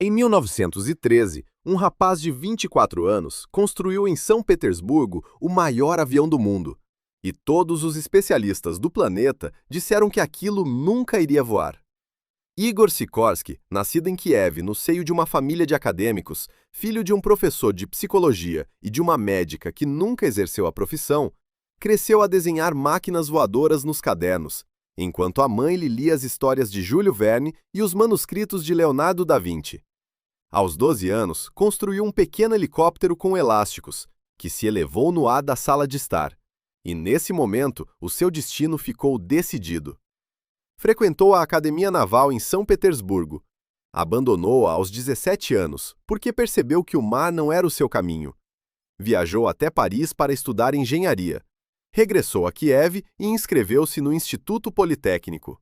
Em 1913, um rapaz de 24 anos construiu em São Petersburgo o maior avião do mundo. E todos os especialistas do planeta disseram que aquilo nunca iria voar. Igor Sikorsky, nascido em Kiev no seio de uma família de acadêmicos, filho de um professor de psicologia e de uma médica que nunca exerceu a profissão, cresceu a desenhar máquinas voadoras nos cadernos, enquanto a mãe lhe lia as histórias de Júlio Verne e os manuscritos de Leonardo da Vinci. Aos 12 anos, construiu um pequeno helicóptero com elásticos, que se elevou no ar da sala de estar. E nesse momento, o seu destino ficou decidido. Frequentou a Academia Naval em São Petersburgo. Abandonou-a aos 17 anos, porque percebeu que o mar não era o seu caminho. Viajou até Paris para estudar engenharia. Regressou a Kiev e inscreveu-se no Instituto Politécnico.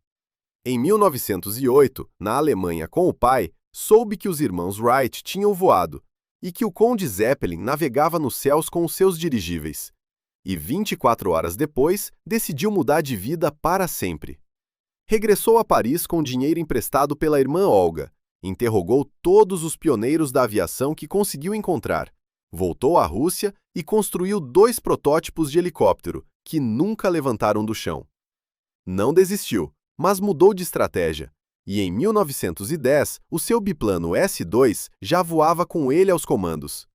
Em 1908, na Alemanha com o pai, soube que os irmãos Wright tinham voado e que o Conde Zeppelin navegava nos céus com os seus dirigíveis. E 24 horas depois, decidiu mudar de vida para sempre. Regressou a Paris com dinheiro emprestado pela irmã Olga, interrogou todos os pioneiros da aviação que conseguiu encontrar, voltou à Rússia e construiu 2 protótipos de helicóptero, que nunca levantaram do chão. Não desistiu, mas mudou de estratégia, e em 1910 o seu biplano S-2 já voava com ele aos comandos.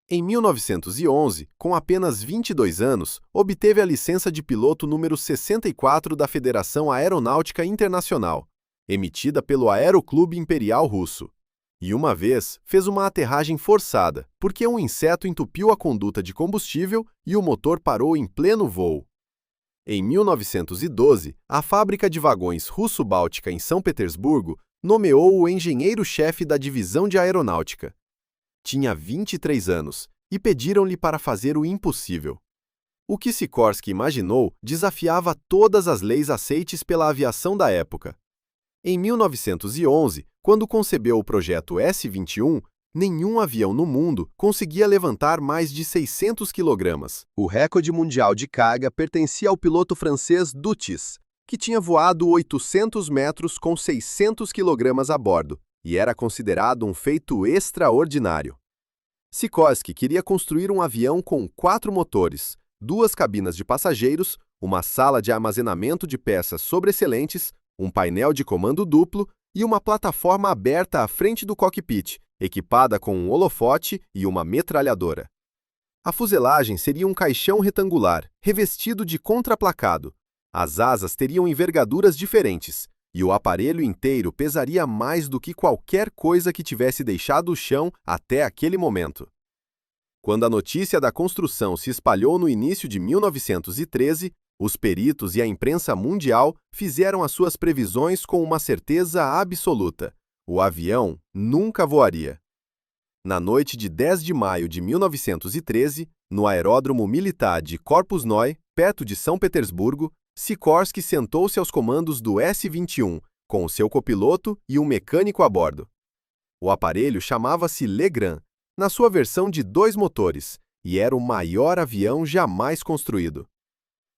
Em 1911, com apenas 22 anos, obteve a licença de piloto número 64 da Federação Aeronáutica Internacional, emitida pelo Aeroclube Imperial Russo. E uma vez fez uma aterragem forçada, porque um inseto entupiu a conduta de combustível e o motor parou em pleno voo. Em 1912, a fábrica de vagões Russo-Báltica em São Petersburgo nomeou o engenheiro-chefe da divisão de aeronáutica. Tinha 23 anos e pediram-lhe para fazer o impossível. O que Sikorsky imaginou desafiava todas as leis aceites pela aviação da época. Em 1911, quando concebeu o projeto S-21, nenhum avião no mundo conseguia levantar mais de 600 kg. O recorde mundial de carga pertencia ao piloto francês Dutis, que tinha voado 800 metros com 600 kg a bordo, e era considerado um feito extraordinário. Sikorsky queria construir um avião com 4 motores, 2 cabinas de passageiros, uma sala de armazenamento de peças sobressalentes, um painel de comando duplo e uma plataforma aberta à frente do cockpit, equipada com um holofote e uma metralhadora. A fuselagem seria um caixão retangular, revestido de contraplacado. As asas teriam envergaduras diferentes, e o aparelho inteiro pesaria mais do que qualquer coisa que tivesse deixado o chão até aquele momento. Quando a notícia da construção se espalhou no início de 1913, os peritos e a imprensa mundial fizeram as suas previsões com uma certeza absoluta: o avião nunca voaria. Na noite de 10 de maio de 1913, no aeródromo militar de Korpusnoye, perto de São Petersburgo, Sikorsky sentou-se aos comandos do S-21, com o seu copiloto e um mecânico a bordo. O aparelho chamava-se Legrand, na sua versão de 2 motores, e era o maior avião jamais construído.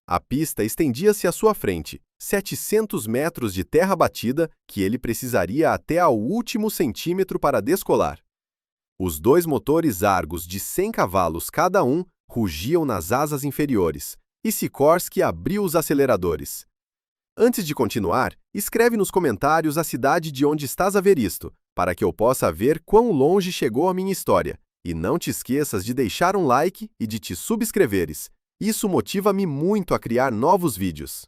A pista estendia-se à sua frente, 700 metros de terra batida que ele precisaria até ao último centímetro para descolar. Os 2 motores Argus de 100 cavalos cada um rugiam nas asas inferiores, e Sikorsky abriu os aceleradores. Antes de continuar, escreve nos comentários a cidade de onde estás a ver isto, para que eu possa ver quão longe chegou a minha história. E não te esqueças de deixar um like e de te subscreveres. Isso motiva-me muito a criar novos vídeos.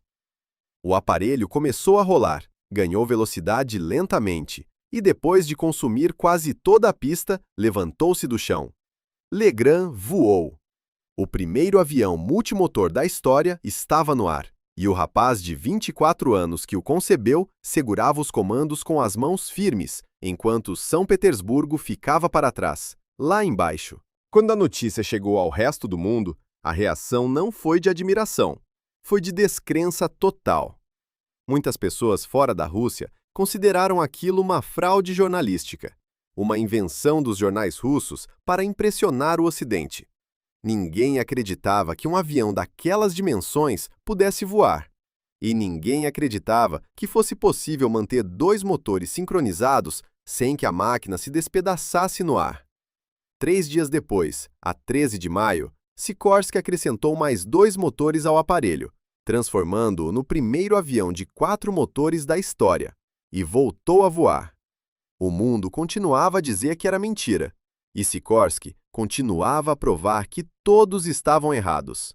O aparelho começou a rolar, ganhou velocidade lentamente, e depois de consumir quase toda a pista, levantou-se do chão. Legrand voou. O primeiro avião multimotor da história estava no ar, e o rapaz de 24 anos que o concebeu segurava os comandos com as mãos firmes, enquanto São Petersburgo ficava para trás, lá embaixo. Quando a notícia chegou ao resto do mundo, a reação não foi de admiração, foi de descrença total. Muitas pessoas fora da Rússia consideraram aquilo uma fraude jornalística, uma invenção dos jornais russos para impressionar o Ocidente. Ninguém acreditava que um avião daquelas dimensões pudesse voar. E ninguém acreditava que fosse possível manter dois motores sincronizados sem que a máquina se despedaçasse no ar. 3 dias depois, a 13 de maio, Sikorsky acrescentou mais 2 motores ao aparelho, transformando-o no primeiro avião de 4 motores da história, e voltou a voar. O mundo continuava a dizer que era mentira, e Sikorsky continuava a provar que todos estavam errados.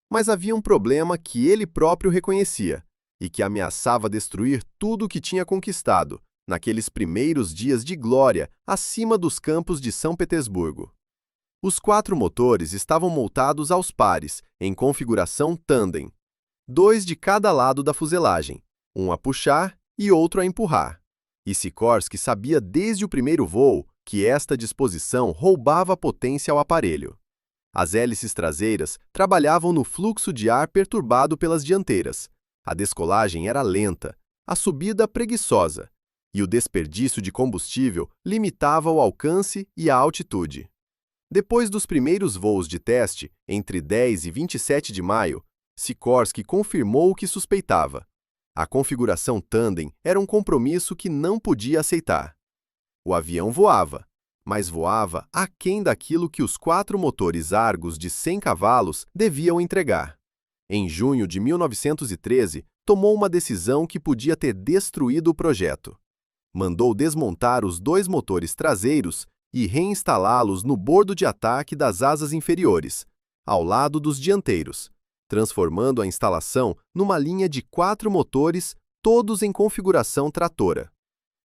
Mas havia um problema que ele próprio reconhecia, e que ameaçava destruir tudo o que tinha conquistado naqueles primeiros dias de glória acima dos campos de São Petersburgo. Os 4 motores estavam montados aos pares, em configuração tandem, 2 de cada lado da fuselagem, um a puxar e outro a empurrar. E Sikorsky sabia desde o primeiro voo que esta disposição roubava potência ao aparelho. As hélices traseiras trabalhavam no fluxo de ar perturbado pelas dianteiras. A descolagem era lenta, a subida preguiçosa, e o desperdício de combustível limitava o alcance e a altitude. Depois dos primeiros voos de teste, entre 10 e 27 de maio, Sikorsky confirmou o que suspeitava. A configuração tandem era um compromisso que não podia aceitar. O avião voava, mas voava aquém daquilo que os 4 motores Argus de 100 cavalos deviam entregar. Em junho de 1913, tomou uma decisão que podia ter destruído o projeto. Mandou desmontar os 2 motores traseiros e reinstalá-los no bordo de ataque das asas inferiores, ao lado dos dianteiros, transformando a instalação numa linha de 4 motores, todos em configuração tratora.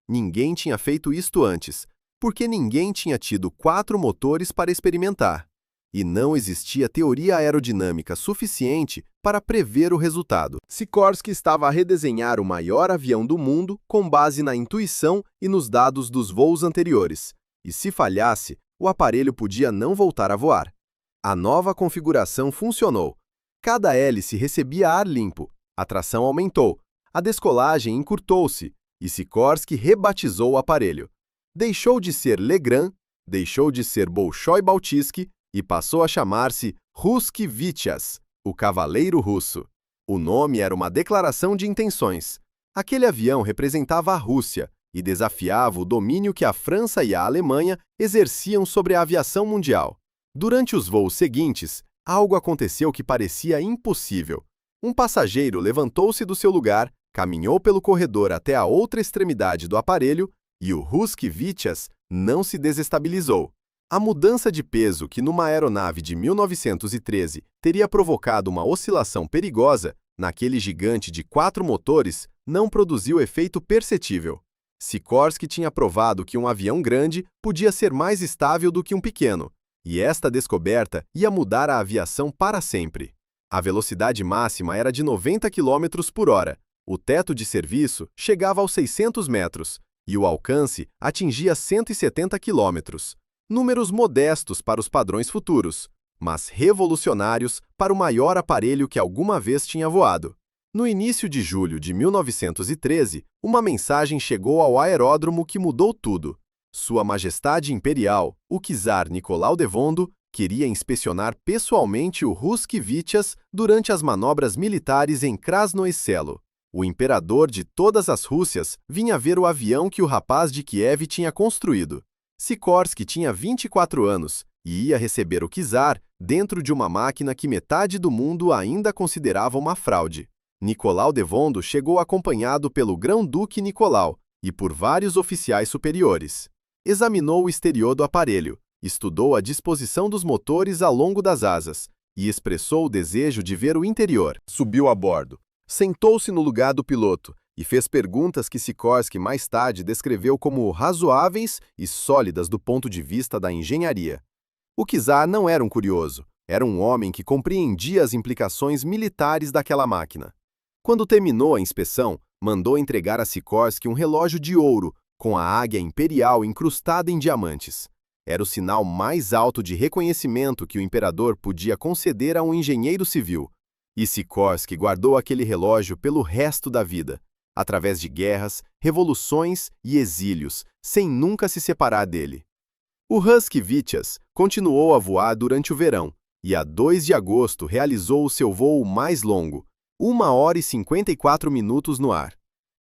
Ninguém tinha feito isto antes, porque ninguém tinha tido 4 motores para experimentar, e não existia teoria aerodinâmica suficiente para prever o resultado. Sikorsky estava a redesenhar o maior avião do mundo com base na intuição e nos dados dos voos anteriores, e se falhasse, o aparelho podia não voltar a voar. A nova configuração funcionou. Cada hélice recebia ar limpo, a tração aumentou, a descolagem encurtou-se, e Sikorsky rebatizou o aparelho. Deixou de ser Legrand, deixou de ser Bolshoi-Baltijsk e passou a chamar-se Ruski Vityaz, o Cavaleiro Russo. O nome era uma declaração de intenções. Aquele avião representava a Rússia e desafiava o domínio que a França e a Alemanha exerciam sobre a aviação mundial. Durante os voos seguintes, algo aconteceu que parecia impossível. Um passageiro levantou-se do seu lugar, caminhou pelo corredor até a outra extremidade do aparelho e o Ruski Vityaz não se desestabilizou. A mudança de peso que numa aeronave de 1913 teria provocado uma oscilação perigosa, naquele gigante de 4 motores, não produziu efeito perceptível. Sikorsky tinha provado que um avião grande podia ser mais estável do que um pequeno, e esta descoberta ia mudar a aviação para sempre. A velocidade máxima era de 90 km por hora, o teto de serviço chegava aos 600 metros, e o alcance atingia 170 km. Números modestos para os padrões futuros, mas revolucionários para o maior aparelho que alguma vez tinha voado. No início de julho de 1913, uma mensagem chegou ao aeródromo que mudou tudo. Sua Majestade Imperial, o czar Nicolau Devondo, queria inspecionar pessoalmente o Ruski Vityaz durante as manobras militares em Krasnoye Selo. O imperador de todas as Rússias vinha ver o avião que o rapaz de Kiev tinha construído. Sikorsky tinha 24 anos e ia receber o czar dentro de uma máquina que metade do mundo ainda considerava uma fraude. Nicolau Devondo chegou acompanhado pelo Grão-Duque Nicolau e por vários oficiais superiores. Examinou o exterior do aparelho, estudou a disposição dos motores ao longo das asas e expressou o desejo de ver o interior. Subiu a bordo, sentou-se no lugar do piloto e fez perguntas que Sikorsky mais tarde descreveu como razoáveis e sólidas do ponto de vista da engenharia. O czar não era um curioso, era um homem que compreendia as implicações militares daquela máquina. Quando terminou a inspeção, mandou entregar a Sikorsky um relógio de ouro com a águia imperial incrustada em diamantes. Era o sinal mais alto de reconhecimento que o imperador podia conceder a um engenheiro civil. E Sikorsky guardou aquele relógio pelo resto da vida, através de guerras, revoluções e exílios, sem nunca se separar dele. O Ruski Vityaz continuou a voar durante o verão, e a 2 de agosto realizou o seu voo mais longo, 1 hora e 54 minutos no ar.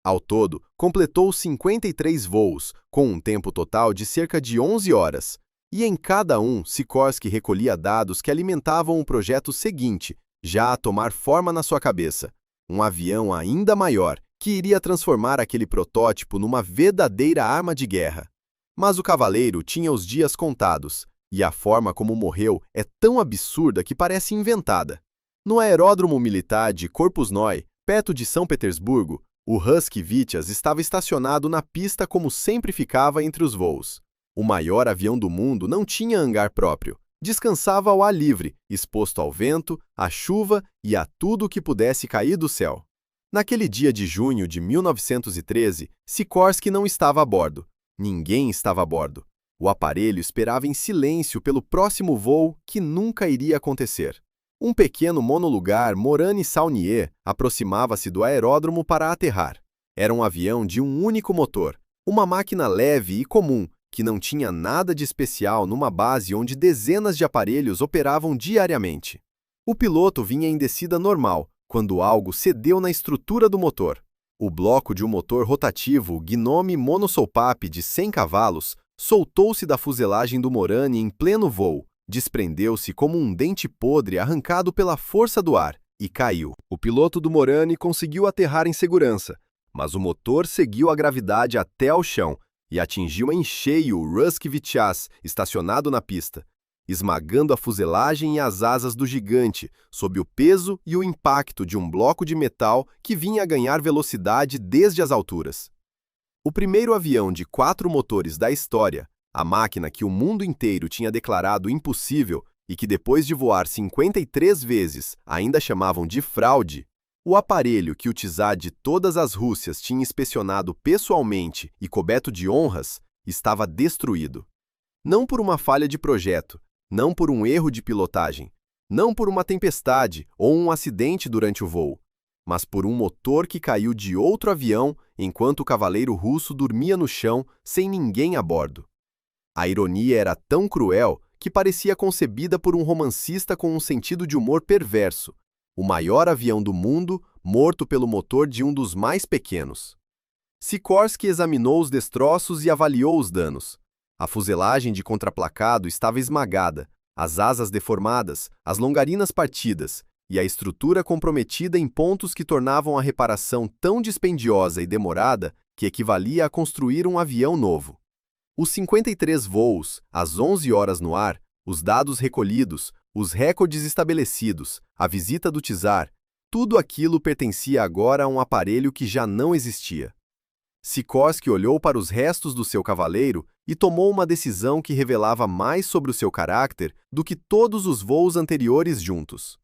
Ao todo, completou 53 voos, com um tempo total de cerca de 11 horas. E em cada um, Sikorsky recolhia dados que alimentavam o projeto seguinte, já a tomar forma na sua cabeça. Um avião ainda maior, que iria transformar aquele protótipo numa verdadeira arma de guerra. Mas o cavaleiro tinha os dias contados, e a forma como morreu é tão absurda que parece inventada. No aeródromo militar de Korpusnoye, perto de São Petersburgo, o Husky Vityaz estava estacionado na pista como sempre ficava entre os voos. O maior avião do mundo não tinha hangar próprio. Descansava ao ar livre, exposto ao vento, à chuva e a tudo que pudesse cair do céu. Naquele dia de junho de 1913, Sikorsky não estava a bordo. Ninguém estava a bordo. O aparelho esperava em silêncio pelo próximo voo que nunca iria acontecer. Um pequeno monolugar Morane-Saulnier aproximava-se do aeródromo para aterrar. Era um avião de um único motor, uma máquina leve e comum, que não tinha nada de especial numa base onde dezenas de aparelhos operavam diariamente. O piloto vinha em descida normal, quando algo cedeu na estrutura do motor. O bloco de um motor rotativo Gnome monosolpape de 100 cavalos soltou-se da fuselagem do Morane em pleno voo, desprendeu-se como um dente podre arrancado pela força do ar e caiu. O piloto do Morane conseguiu aterrar em segurança, mas o motor seguiu a gravidade até ao chão e atingiu em cheio o Husky Vityaz, estacionado na pista, esmagando a fuselagem e as asas do gigante, sob o peso e o impacto de um bloco de metal que vinha a ganhar velocidade desde as alturas. O primeiro avião de 4 motores da história, a máquina que o mundo inteiro tinha declarado impossível e que depois de voar 53 vezes ainda chamavam de fraude, o aparelho que o czar de todas as Rússias tinha inspecionado pessoalmente e coberto de honras, estava destruído. Não por uma falha de projeto, não por um erro de pilotagem, não por uma tempestade ou um acidente durante o voo, mas por um motor que caiu de outro avião enquanto o cavaleiro russo dormia no chão sem ninguém a bordo. A ironia era tão cruel que parecia concebida por um romancista com um sentido de humor perverso. O maior avião do mundo, morto pelo motor de um dos mais pequenos. Sikorsky examinou os destroços e avaliou os danos. A fuselagem de contraplacado estava esmagada, as asas deformadas, as longarinas partidas e a estrutura comprometida em pontos que tornavam a reparação tão dispendiosa e demorada que equivalia a construir um avião novo. Os 53 voos, as 11 horas no ar, os dados recolhidos, os recordes estabelecidos, a visita do czar, tudo aquilo pertencia agora a um aparelho que já não existia. Sikorsky olhou para os restos do seu cavaleiro e tomou uma decisão que revelava mais sobre o seu caráter do que todos os voos anteriores juntos.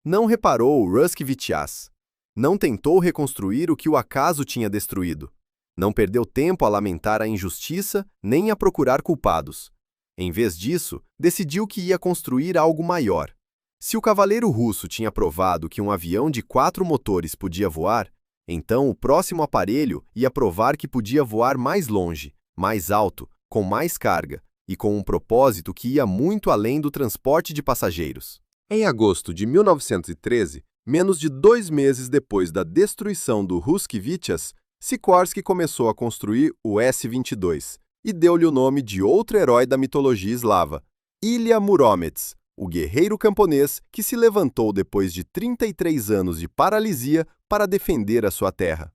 Não reparou o Husky Vityaz. Não tentou reconstruir o que o acaso tinha destruído. Não perdeu tempo a lamentar a injustiça nem a procurar culpados. Em vez disso, decidiu que ia construir algo maior. Se o cavaleiro russo tinha provado que um avião de 4 motores podia voar, então o próximo aparelho ia provar que podia voar mais longe, mais alto, com mais carga e com um propósito que ia muito além do transporte de passageiros. Em agosto de 1913, menos de 2 meses depois da destruição do Husky Vityaz, Sikorsky começou a construir o S-22 e deu-lhe o nome de outro herói da mitologia eslava, Ilya Muromets, o guerreiro camponês que se levantou depois de 33 anos de paralisia para defender a sua terra.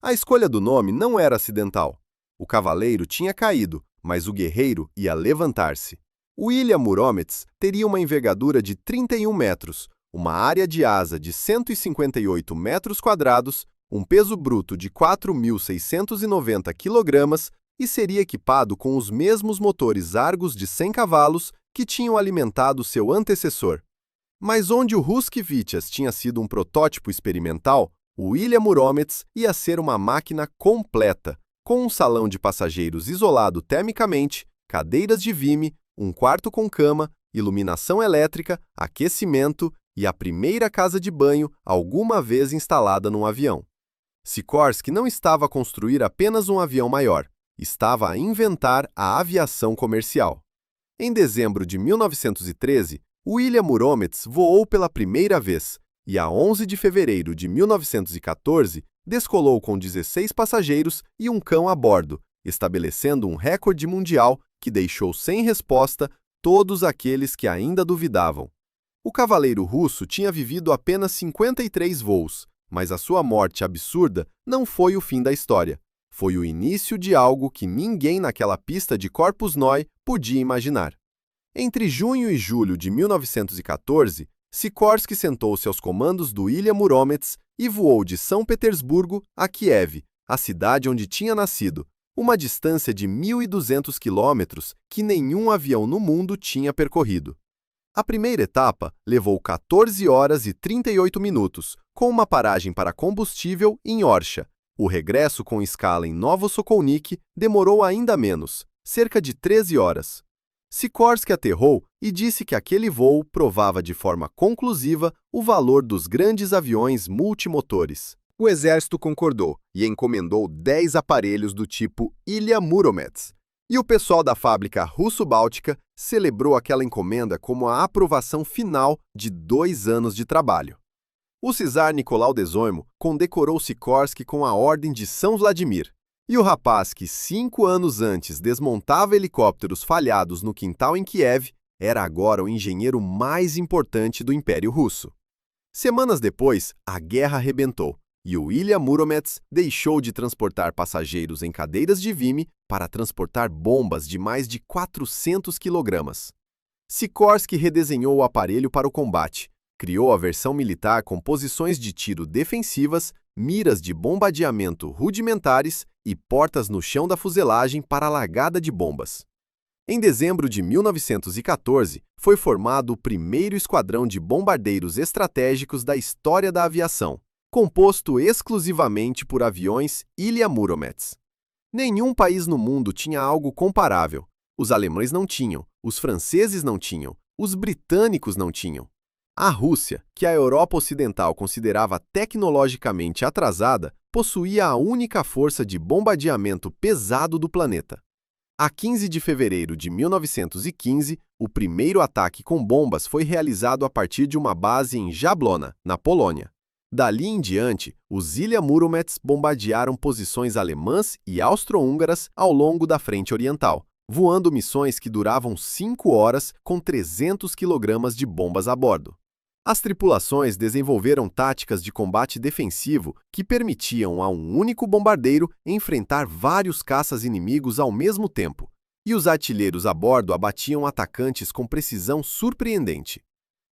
A escolha do nome não era acidental. O cavaleiro tinha caído, mas o guerreiro ia levantar-se. O Ilya Muromets teria uma envergadura de 31 metros, uma área de asa de 158 metros quadrados, um peso bruto de 4.690 kg e seria equipado com os mesmos motores Argus de 100 cavalos que tinham alimentado seu antecessor. Mas onde o Husky Vityaz tinha sido um protótipo experimental, o Ilya Muromets ia ser uma máquina completa, com um salão de passageiros isolado termicamente, cadeiras de vime, um quarto com cama, iluminação elétrica, aquecimento e a primeira casa de banho alguma vez instalada num avião. Sikorsky não estava a construir apenas um avião maior, estava a inventar a aviação comercial. Em dezembro de 1913, o Ilya Muromets voou pela primeira vez, e a 11 de fevereiro de 1914 descolou com 16 passageiros e um cão a bordo, estabelecendo um recorde mundial que deixou sem resposta todos aqueles que ainda duvidavam. O cavaleiro russo tinha vivido apenas 53 voos, mas a sua morte absurda não foi o fim da história. Foi o início de algo que ninguém naquela pista de Corpus Noi podia imaginar. Entre junho e julho de 1914, Sikorsky sentou-se aos comandos do Ilha Muromets e voou de São Petersburgo a Kiev, a cidade onde tinha nascido, uma distância de 1.200 quilômetros que nenhum avião no mundo tinha percorrido. A primeira etapa levou 14 horas e 38 minutos, com uma paragem para combustível em Orsha. O regresso com escala em Novo-Sokolnik demorou ainda menos, cerca de 13 horas. Sikorsky aterrou e disse que aquele voo provava de forma conclusiva o valor dos grandes aviões multimotores. O exército concordou e encomendou 10 aparelhos do tipo Ilha Muromets. E o pessoal da fábrica russo-báltica celebrou aquela encomenda como a aprovação final de 2 anos de trabalho. O czar Nicolau Dezoimo condecorou Sikorsky com a Ordem de São Vladimir. E o rapaz que 5 anos antes desmontava helicópteros falhados no quintal em Kiev era agora o engenheiro mais importante do Império Russo. Semanas depois, a guerra arrebentou e o Ilha Muromets deixou de transportar passageiros em cadeiras de vime para transportar bombas de mais de 400 quilogramas. Sikorsky redesenhou o aparelho para o combate, criou a versão militar com posições de tiro defensivas, miras de bombardeamento rudimentares e portas no chão da fuselagem para a largada de bombas. Em dezembro de 1914, foi formado o primeiro esquadrão de bombardeiros estratégicos da história da aviação, composto exclusivamente por aviões Ilha Muromets. Nenhum país no mundo tinha algo comparável. Os alemães não tinham, os franceses não tinham, os britânicos não tinham. A Rússia, que a Europa Ocidental considerava tecnologicamente atrasada, possuía a única força de bombardeamento pesado do planeta. A 15 de fevereiro de 1915, o primeiro ataque com bombas foi realizado a partir de uma base em Jablona, na Polônia. Dali em diante, os Ilha Muromets bombardearam posições alemãs e austro-húngaras ao longo da frente oriental, voando missões que duravam 5 horas com 300 kg de bombas a bordo. As tripulações desenvolveram táticas de combate defensivo que permitiam a um único bombardeiro enfrentar vários caças inimigos ao mesmo tempo, e os artilheiros a bordo abatiam atacantes com precisão surpreendente.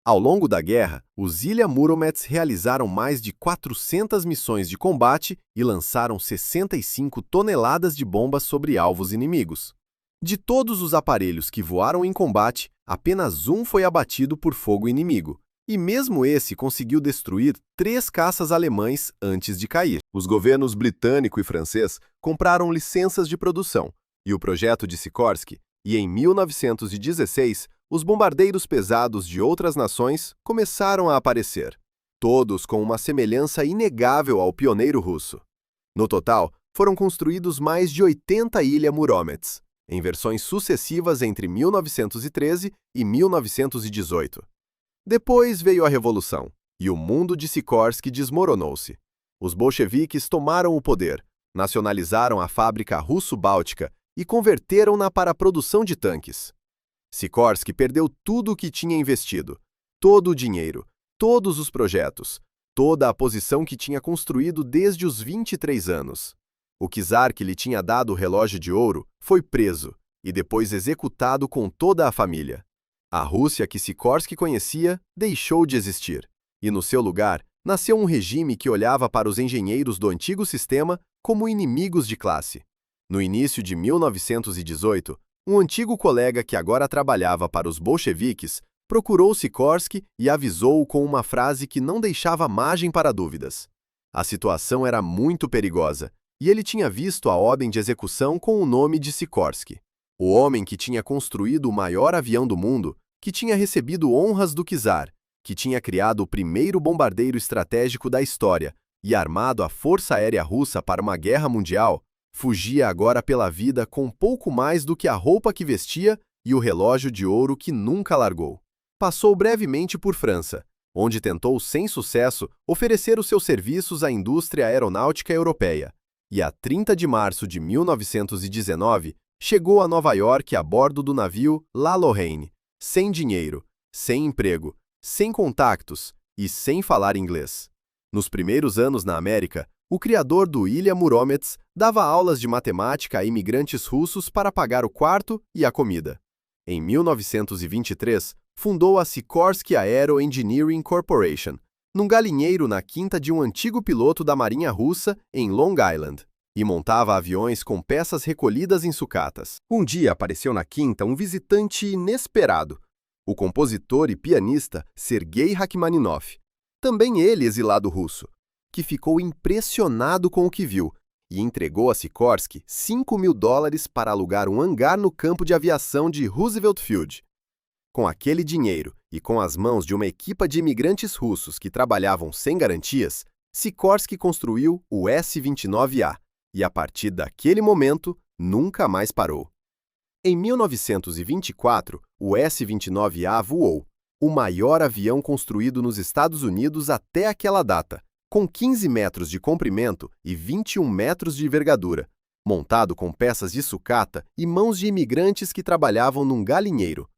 Ao longo da guerra, os Ilha Muromets realizaram mais de 400 missões de combate e lançaram 65 toneladas de bombas sobre alvos inimigos. De todos os aparelhos que voaram em combate, apenas um foi abatido por fogo inimigo, e mesmo esse conseguiu destruir 3 caças alemães antes de cair. Os governos britânico e francês compraram licenças de produção, e o projeto de Sikorsky, e em 1916, os bombardeiros pesados de outras nações começaram a aparecer, todos com uma semelhança inegável ao pioneiro russo. No total, foram construídos mais de 80 Ilha Muromets, em versões sucessivas entre 1913 e 1918. Depois veio a Revolução, e o mundo de Sikorsky desmoronou-se. Os bolcheviques tomaram o poder, nacionalizaram a fábrica russo-báltica e converteram-na para a produção de tanques. Sikorsky perdeu tudo o que tinha investido, todo o dinheiro, todos os projetos, toda a posição que tinha construído desde os 23 anos. O czar que lhe tinha dado o relógio de ouro foi preso e depois executado com toda a família. A Rússia que Sikorsky conhecia deixou de existir, e no seu lugar nasceu um regime que olhava para os engenheiros do antigo sistema como inimigos de classe. No início de 1918, um antigo colega que agora trabalhava para os bolcheviques procurou Sikorsky e avisou-o com uma frase que não deixava margem para dúvidas. A situação era muito perigosa, e ele tinha visto a ordem de execução com o nome de Sikorsky. O homem que tinha construído o maior avião do mundo, que tinha recebido honras do czar, que tinha criado o primeiro bombardeiro estratégico da história e armado a Força Aérea Russa para uma guerra mundial, fugia agora pela vida com pouco mais do que a roupa que vestia e o relógio de ouro que nunca largou. Passou brevemente por França, onde tentou, sem sucesso, oferecer os seus serviços à indústria aeronáutica europeia. E a 30 de março de 1919, chegou a Nova York a bordo do navio La Lorraine, sem dinheiro, sem emprego, sem contactos e sem falar inglês. Nos primeiros anos na América, o criador do Ilha Muromets dava aulas de matemática a imigrantes russos para pagar o quarto e a comida. Em 1923, fundou a Sikorsky Aero Engineering Corporation, num galinheiro na quinta de um antigo piloto da Marinha Russa, em Long Island, e montava aviões com peças recolhidas em sucatas. Um dia apareceu na quinta um visitante inesperado, o compositor e pianista Sergei Rachmaninoff, também ele exilado russo, que ficou impressionado com o que viu e entregou a Sikorsky $5.000 para alugar um hangar no campo de aviação de Roosevelt Field. Com aquele dinheiro e com as mãos de uma equipa de imigrantes russos que trabalhavam sem garantias, Sikorsky construiu o S-29A e, a partir daquele momento, nunca mais parou. Em 1924, o S-29A voou, o maior avião construído nos Estados Unidos até aquela data, com 15 metros de comprimento e 21 metros de envergadura, montado com peças de sucata e mãos de imigrantes que trabalhavam num galinheiro.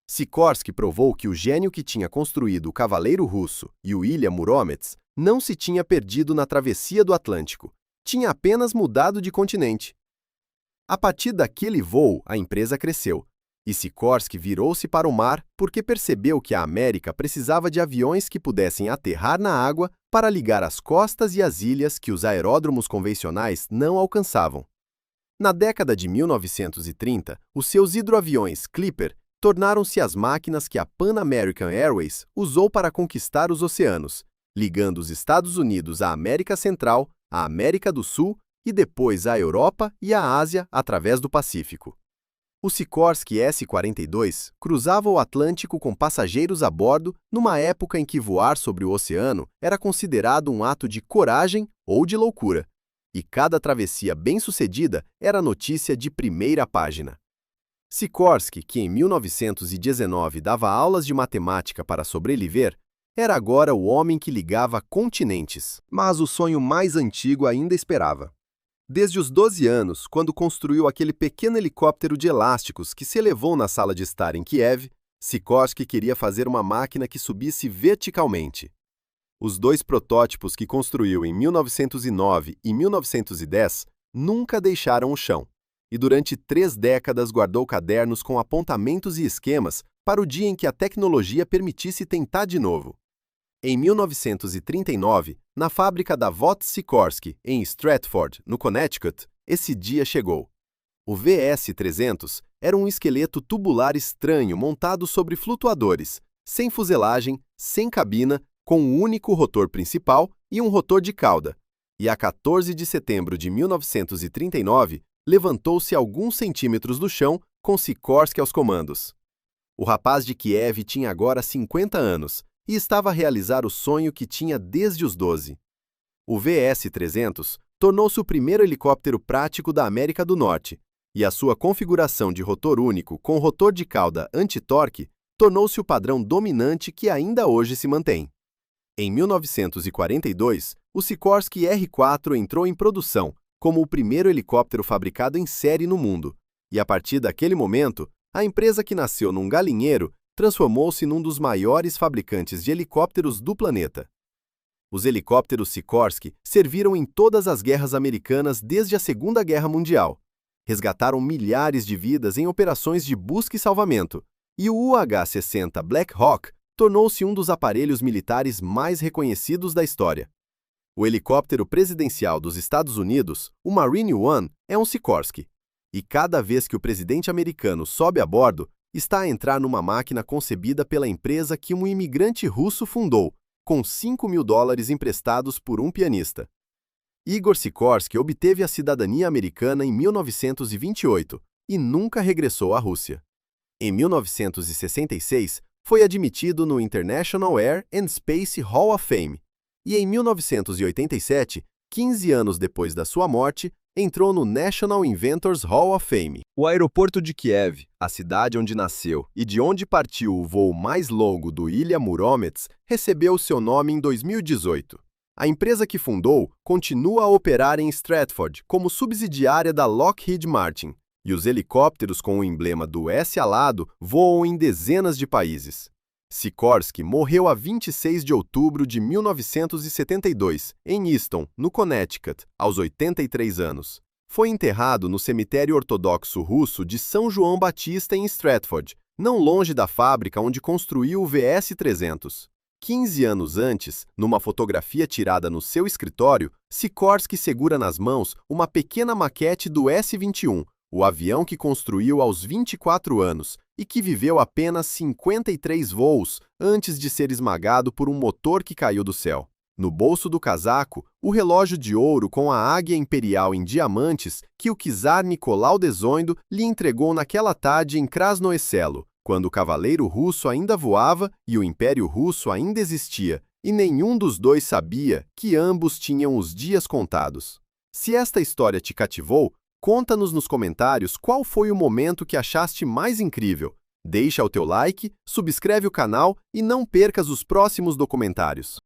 Sikorsky provou que o gênio que tinha construído o Cavaleiro Russo e o Ilha Muromets não se tinha perdido na travessia do Atlântico, tinha apenas mudado de continente. A partir daquele voo, a empresa cresceu, e Sikorsky virou-se para o mar porque percebeu que a América precisava de aviões que pudessem aterrar na água para ligar as costas e as ilhas que os aeródromos convencionais não alcançavam. Na década de 1930, os seus hidroaviões Clipper tornaram-se as máquinas que a Pan American Airways usou para conquistar os oceanos, ligando os Estados Unidos à América Central, à América do Sul e depois à Europa e à Ásia através do Pacífico. O Sikorsky S-42 cruzava o Atlântico com passageiros a bordo numa época em que voar sobre o oceano era considerado um ato de coragem ou de loucura, e cada travessia bem-sucedida era notícia de primeira página. Sikorsky, que em 1919 dava aulas de matemática para sobreviver, era agora o homem que ligava continentes. Mas o sonho mais antigo ainda esperava. Desde os 12 anos, quando construiu aquele pequeno helicóptero de elásticos que se elevou na sala de estar em Kiev, Sikorsky queria fazer uma máquina que subisse verticalmente. Os dois protótipos que construiu em 1909 e 1910 nunca deixaram o chão, e durante 3 décadas guardou cadernos com apontamentos e esquemas para o dia em que a tecnologia permitisse tentar de novo. Em 1939, na fábrica da Vought Sikorsky, em Stratford, no Connecticut, esse dia chegou. O VS-300 era um esqueleto tubular estranho montado sobre flutuadores, sem fuselagem, sem cabina, com um único rotor principal e um rotor de cauda, e a 14 de setembro de 1939, levantou-se alguns centímetros do chão com Sikorsky aos comandos. O rapaz de Kiev tinha agora 50 anos, e estava a realizar o sonho que tinha desde os 12. O VS-300 tornou-se o primeiro helicóptero prático da América do Norte, e a sua configuração de rotor único com rotor de cauda anti-torque tornou-se o padrão dominante que ainda hoje se mantém. Em 1942, o Sikorsky R-4 entrou em produção como o primeiro helicóptero fabricado em série no mundo, e a partir daquele momento, a empresa que nasceu num galinheiro transformou-se num dos maiores fabricantes de helicópteros do planeta. Os helicópteros Sikorsky serviram em todas as guerras americanas desde a Segunda Guerra Mundial. Resgataram milhares de vidas em operações de busca e salvamento, e o UH-60 Black Hawk tornou-se um dos aparelhos militares mais reconhecidos da história. O helicóptero presidencial dos Estados Unidos, o Marine One, é um Sikorsky, e cada vez que o presidente americano sobe a bordo, está a entrar numa máquina concebida pela empresa que um imigrante russo fundou, com $5.000 emprestados por um pianista. Igor Sikorsky obteve a cidadania americana em 1928 e nunca regressou à Rússia. Em 1966, foi admitido no International Air and Space Hall of Fame, e em 1987, 15 anos depois da sua morte, entrou no National Inventors Hall of Fame. O aeroporto de Kiev, a cidade onde nasceu e de onde partiu o voo mais longo do Ilha Muromets, recebeu seu nome em 2018. A empresa que fundou continua a operar em Stratford como subsidiária da Lockheed Martin, e os helicópteros com o emblema do S alado voam em dezenas de países. Sikorsky morreu a 26 de outubro de 1972, em Easton, no Connecticut, aos 83 anos. Foi enterrado no cemitério ortodoxo russo de São João Batista, em Stratford, não longe da fábrica onde construiu o VS-300. 15 anos antes, numa fotografia tirada no seu escritório, Sikorsky segura nas mãos uma pequena maquete do S-21, o avião que construiu aos 24 anos e que viveu apenas 53 voos antes de ser esmagado por um motor que caiu do céu. No bolso do casaco, o relógio de ouro com a águia imperial em diamantes que o czar Nicolau Dezoindo lhe entregou naquela tarde em Krasnoe-Selo, quando o cavaleiro russo ainda voava e o Império Russo ainda existia, e nenhum dos dois sabia que ambos tinham os dias contados. Se esta história te cativou, conta-nos nos comentários qual foi o momento que achaste mais incrível. Deixa o teu like, subscreve o canal e não percas os próximos documentários.